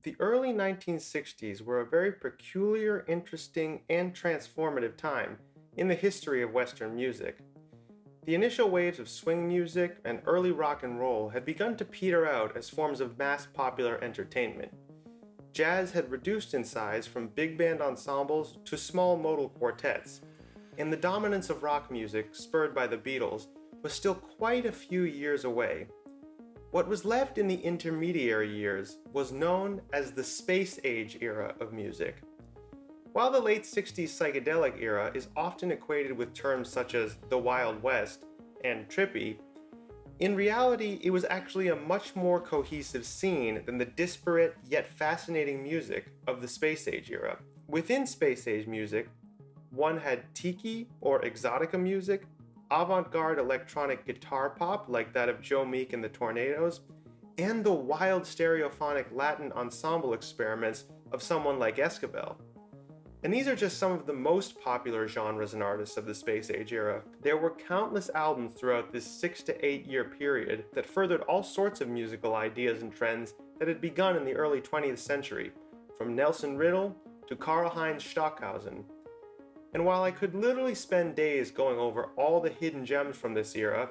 The early 1960s were a very peculiar, interesting, and transformative time in the history of Western music. The initial waves of swing music and early rock and roll had begun to peter out as forms of mass popular entertainment. Jazz had reduced in size from big band ensembles to small modal quartets, and the dominance of rock music, spurred by the Beatles, was still quite a few years away. What was left in the intermediary years was known as the Space Age era of music. While the late 60s psychedelic era is often equated with terms such as the Wild West and trippy, in reality it was actually a much more cohesive scene than the disparate yet fascinating music of the Space Age era. Within Space Age music, one had tiki or exotica music, avant-garde electronic guitar pop like that of Joe Meek and the Tornadoes, and the wild stereophonic Latin ensemble experiments of someone like Esquivel. And these are just some of the most popular genres and artists of the Space Age era. There were countless albums throughout this 6 to 8 year period that furthered all sorts of musical ideas and trends that had begun in the early 20th century, from Nelson Riddle to Karl-Heinz Stockhausen. And while I could literally spend days going over all the hidden gems from this era,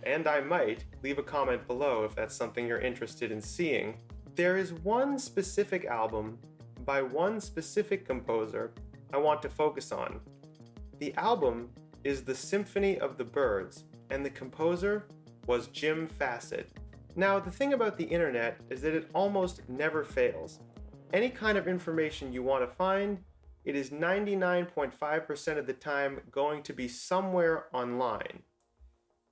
and I might leave a comment below if that's something you're interested in seeing, there is one specific album by one specific composer I want to focus on. The album is The Symphony of the Birds, and the composer was Jim Fassett. Now, the thing about the internet is that it almost never fails. Any kind of information you want to find, it is 99.5% of the time going to be somewhere online.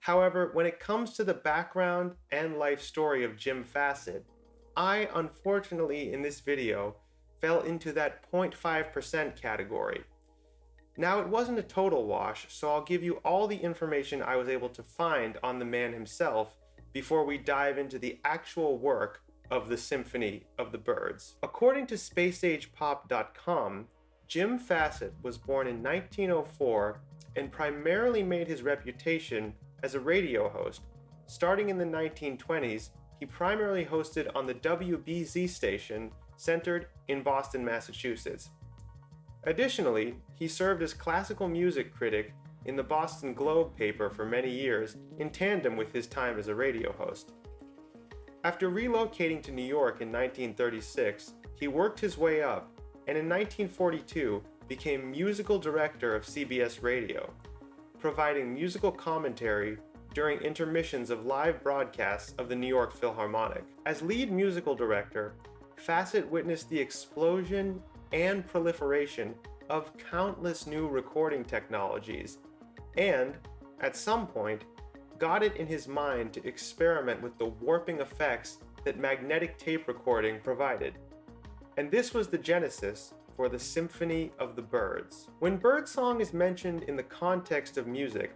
However, when it comes to the background and life story of Jim Fassett, I unfortunately in this video fell into that 0.5% category. Now, it wasn't a total wash, so I'll give you all the information I was able to find on the man himself before we dive into the actual work of the Symphony of the Birds. According to SpaceAgePop.com, Jim Fassett was born in 1904 and primarily made his reputation as a radio host. Starting in the 1920s, he primarily hosted on the WBZ station centered in Boston, Massachusetts. Additionally, he served as classical music critic in the Boston Globe paper for many years in tandem with his time as a radio host. After relocating to New York in 1936, he worked his way up and in 1942 became musical director of CBS Radio, providing musical commentary during intermissions of live broadcasts of the New York Philharmonic. As lead musical director, Fassett witnessed the explosion and proliferation of countless new recording technologies, and, at some point, got it in his mind to experiment with the warping effects that magnetic tape recording provided. And this was the genesis for the Symphony of the Birds. When birdsong is mentioned in the context of music,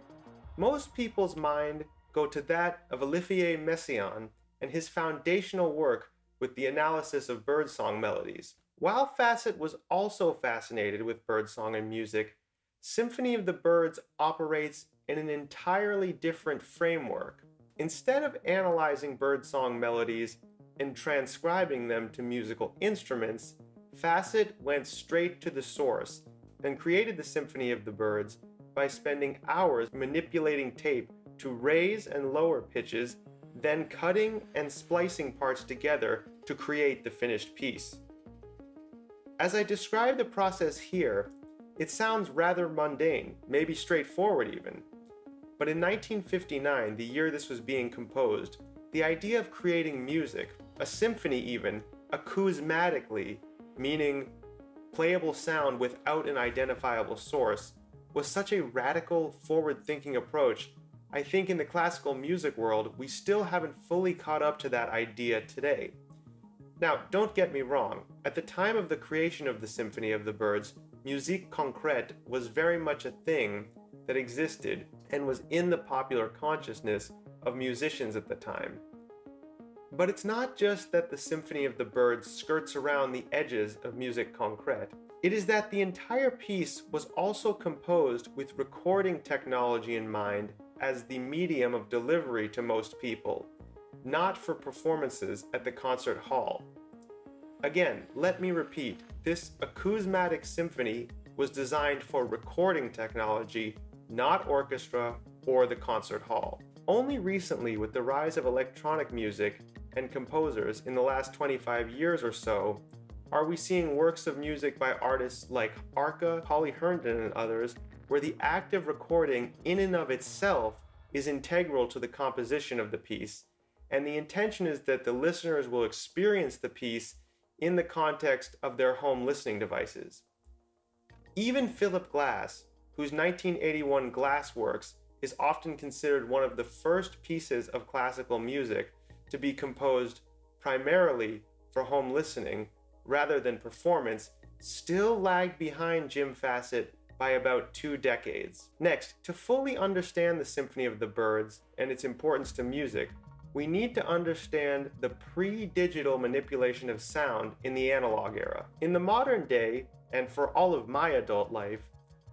most people's mind go to that of Olivier Messiaen and his foundational work with the analysis of birdsong melodies. While Fassett was also fascinated with birdsong and music, Symphony of the Birds operates in an entirely different framework. Instead of analyzing birdsong melodies and transcribing them to musical instruments, Fassett went straight to the source and created the Symphony of the Birds by spending hours manipulating tape to raise and lower pitches, then cutting and splicing parts together to create the finished piece. As I describe the process here, it sounds rather mundane, maybe straightforward even. But in 1959, the year this was being composed, the idea of creating music, a symphony even, acousmatically, meaning playable sound without an identifiable source, was such a radical, forward-thinking approach. I think in the classical music world, we still haven't fully caught up to that idea today. Now, don't get me wrong, at the time of the creation of the Symphony of the Birds, musique concrète was very much a thing that existed and was in the popular consciousness of musicians at the time. But it's not just that the Symphony of the Birds skirts around the edges of musique concrète. It is that the entire piece was also composed with recording technology in mind as the medium of delivery to most people, not for performances at the concert hall. Again, let me repeat, this acousmatic symphony was designed for recording technology, not orchestra or the concert hall. Only recently, with the rise of electronic music and composers in the last 25 years or so, are we seeing works of music by artists like Arca, Holly Herndon, and others, where the act of recording in and of itself is integral to the composition of the piece, and the intention is that the listeners will experience the piece in the context of their home listening devices. Even Philip Glass, whose 1981 Glass Works is often considered one of the first pieces of classical music to be composed primarily for home listening rather than performance, still lagged behind Jim Fassett by about 2 decades. Next, to fully understand the Symphony of the Birds and its importance to music, we need to understand the pre-digital manipulation of sound in the analog era. In the modern day, and for all of my adult life,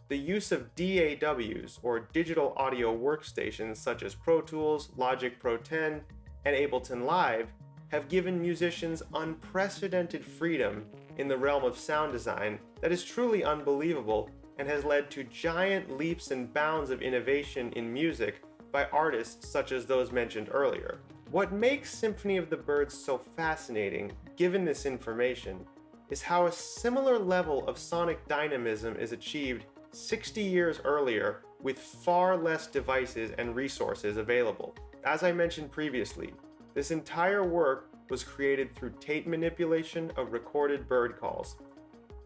the use of DAWs, or digital audio workstations such as Pro Tools, Logic Pro 10, and Ableton Live, have given musicians unprecedented freedom in the realm of sound design that is truly unbelievable and has led to giant leaps and bounds of innovation in music by artists such as those mentioned earlier. What makes Symphony of the Birds so fascinating, given this information, is how a similar level of sonic dynamism is achieved 60 years earlier with far less devices and resources available. As I mentioned previously, this entire work was created through tape manipulation of recorded bird calls.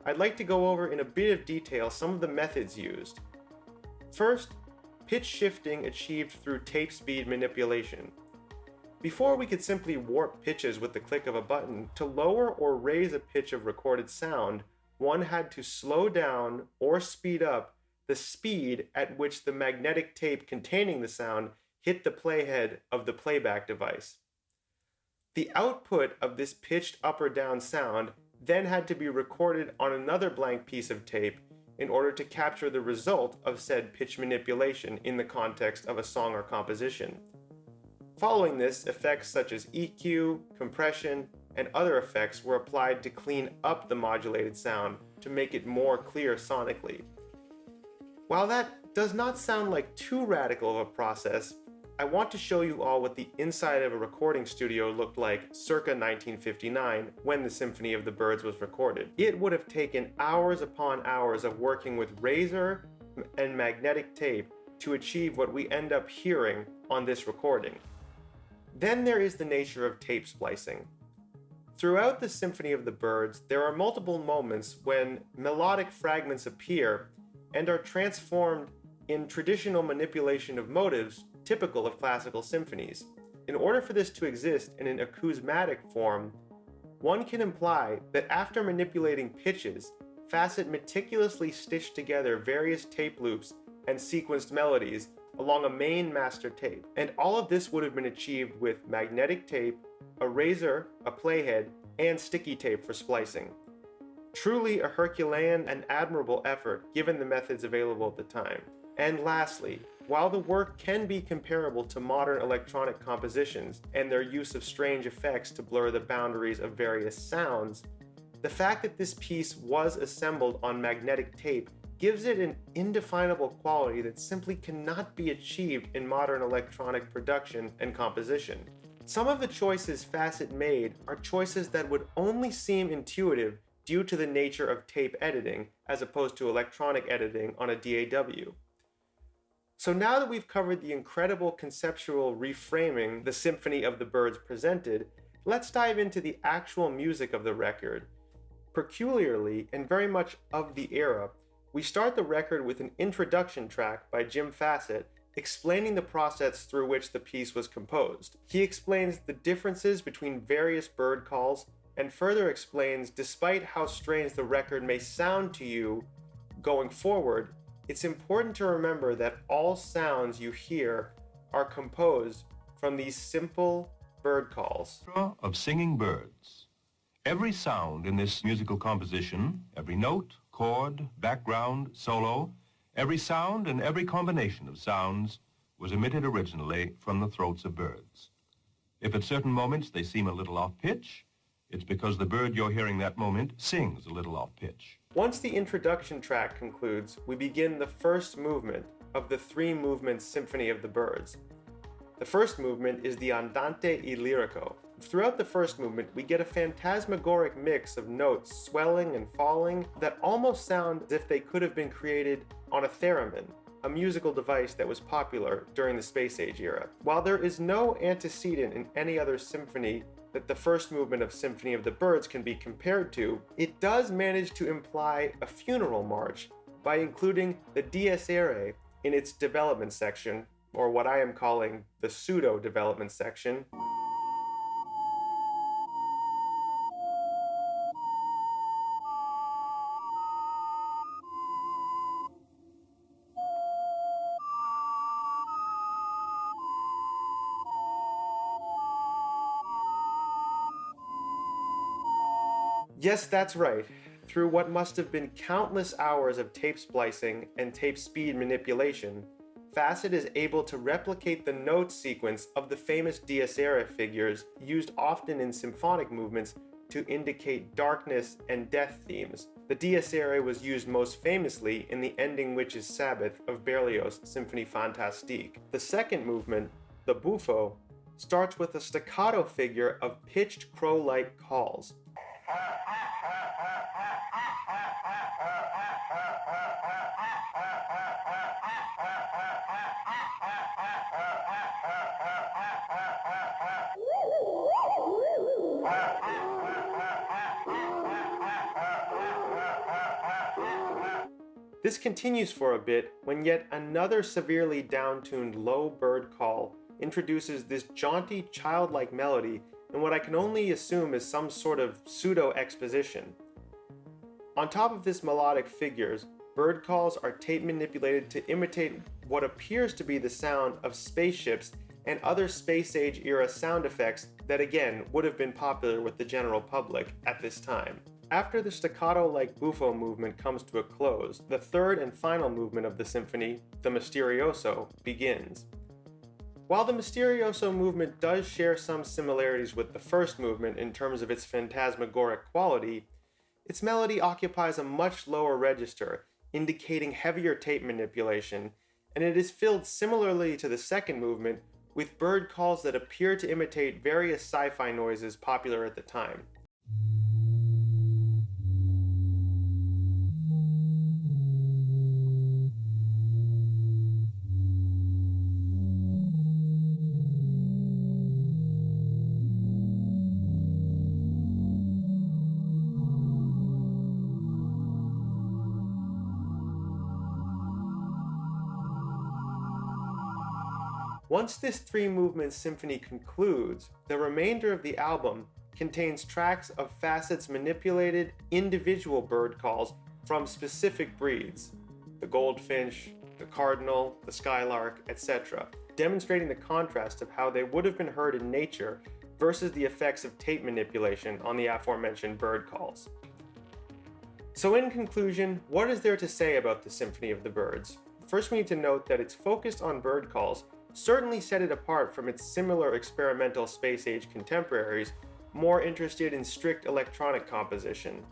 I'd like to go over in a bit of detail some of the methods used. First, pitch shifting achieved through tape speed manipulation. Before we could simply warp pitches with the click of a button, to lower or raise a pitch of recorded sound, one had to slow down or speed up the speed at which the magnetic tape containing the sound hit the playhead of the playback device. The output of this pitched up or down sound then had to be recorded on another blank piece of tape in order to capture the result of said pitch manipulation in the context of a song or composition. Following this, effects such as EQ, compression, and other effects were applied to clean up the modulated sound to make it more clear sonically. While that does not sound like too radical of a process, I want to show you all what the inside of a recording studio looked like circa 1959 when the Symphony of the Birds was recorded. It would have taken hours upon hours of working with razor and magnetic tape to achieve what we end up hearing on this recording. Then there is the nature of tape splicing. Throughout the Symphony of the Birds, there are multiple moments when melodic fragments appear and are transformed in traditional manipulation of motives typical of classical symphonies. In order for this to exist in an acousmatic form, one can imply that after manipulating pitches, Fassett meticulously stitched together various tape loops and sequenced melodies along a main master tape, and all of this would have been achieved with magnetic tape, a razor, a playhead, and sticky tape for splicing. Truly a Herculean and admirable effort given the methods available at the time. And lastly, while the work can be comparable to modern electronic compositions and their use of strange effects to blur the boundaries of various sounds, the fact that this piece was assembled on magnetic tape gives it an indefinable quality that simply cannot be achieved in modern electronic production and composition. Some of the choices Fassett made are choices that would only seem intuitive due to the nature of tape editing as opposed to electronic editing on a DAW. So now that we've covered the incredible conceptual reframing the Symphony of the Birds presented, let's dive into the actual music of the record. Peculiarly, and very much of the era, we start the record with an introduction track by Jim Fassett explaining the process through which the piece was composed. He explains the differences between various bird calls and further explains, despite how strange the record may sound to you going forward, it's important to remember that all sounds you hear are composed from these simple bird calls. Of singing birds. Every sound in this musical composition, every note, chord, background, solo, every sound and every combination of sounds was emitted originally from the throats of birds. If at certain moments they seem a little off pitch, it's because the bird you're hearing that moment sings a little off pitch. Once the introduction track concludes, we begin the first movement of the three-movement Symphony of the Birds. The first movement is the Andante y Lirico. Throughout the first movement, we get a phantasmagoric mix of notes swelling and falling that almost sound as if they could have been created on a theremin, a musical device that was popular during the Space Age era. While there is no antecedent in any other symphony that the first movement of Symphony of the Birds can be compared to, it does manage to imply a funeral march by including the Dies Irae in its development section, or what I am calling the pseudo-development section. Yes, that's right. Through what must have been countless hours of tape splicing and tape speed manipulation, Fassett is able to replicate the note sequence of the famous Dies Irae figures used often in symphonic movements to indicate darkness and death themes. The Dies Irae was used most famously in the ending Witch's Sabbath of Berlioz' Symphonie Fantastique. The second movement, the buffo, starts with a staccato figure of pitched crow-like calls. This continues for a bit when yet another severely down-tuned low bird call introduces this jaunty, childlike melody in what I can only assume is some sort of pseudo-exposition. On top of this melodic figures, bird calls are tape manipulated to imitate what appears to be the sound of spaceships and other space age era sound effects that again would have been popular with the general public at this time. After the staccato-like buffo movement comes to a close, the third and final movement of the symphony, the Misterioso, begins. While the Misterioso movement does share some similarities with the first movement in terms of its phantasmagoric quality, its melody occupies a much lower register, indicating heavier tape manipulation, and it is filled similarly to the second movement with bird calls that appear to imitate various sci-fi noises popular at the time. Once this three-movement symphony concludes, the remainder of the album contains tracks of Fassett's manipulated individual bird calls from specific breeds, the goldfinch, the cardinal, the skylark, etc., demonstrating the contrast of how they would have been heard in nature versus the effects of tape manipulation on the aforementioned bird calls. So in conclusion, what is there to say about the Symphony of the Birds? First, we need to note that its focus on bird calls certainly set it apart from its similar experimental space-age contemporaries more interested in strict electronic composition.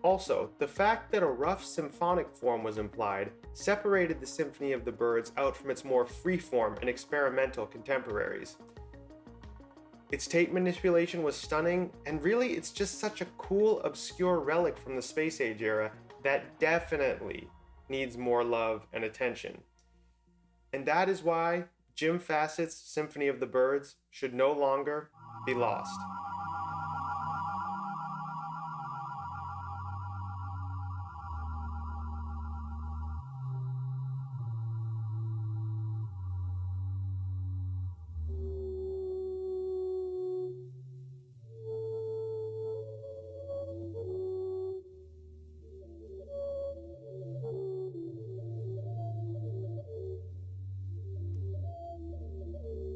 Also, the fact that a rough symphonic form was implied separated the Symphony of the Birds out from its more free-form and experimental contemporaries. Its tape manipulation was stunning, and really it's just such a cool, obscure relic from the space-age era that definitely needs more love and attention. And that is why Jim Fassett's Symphony of the Birds should no longer be lost.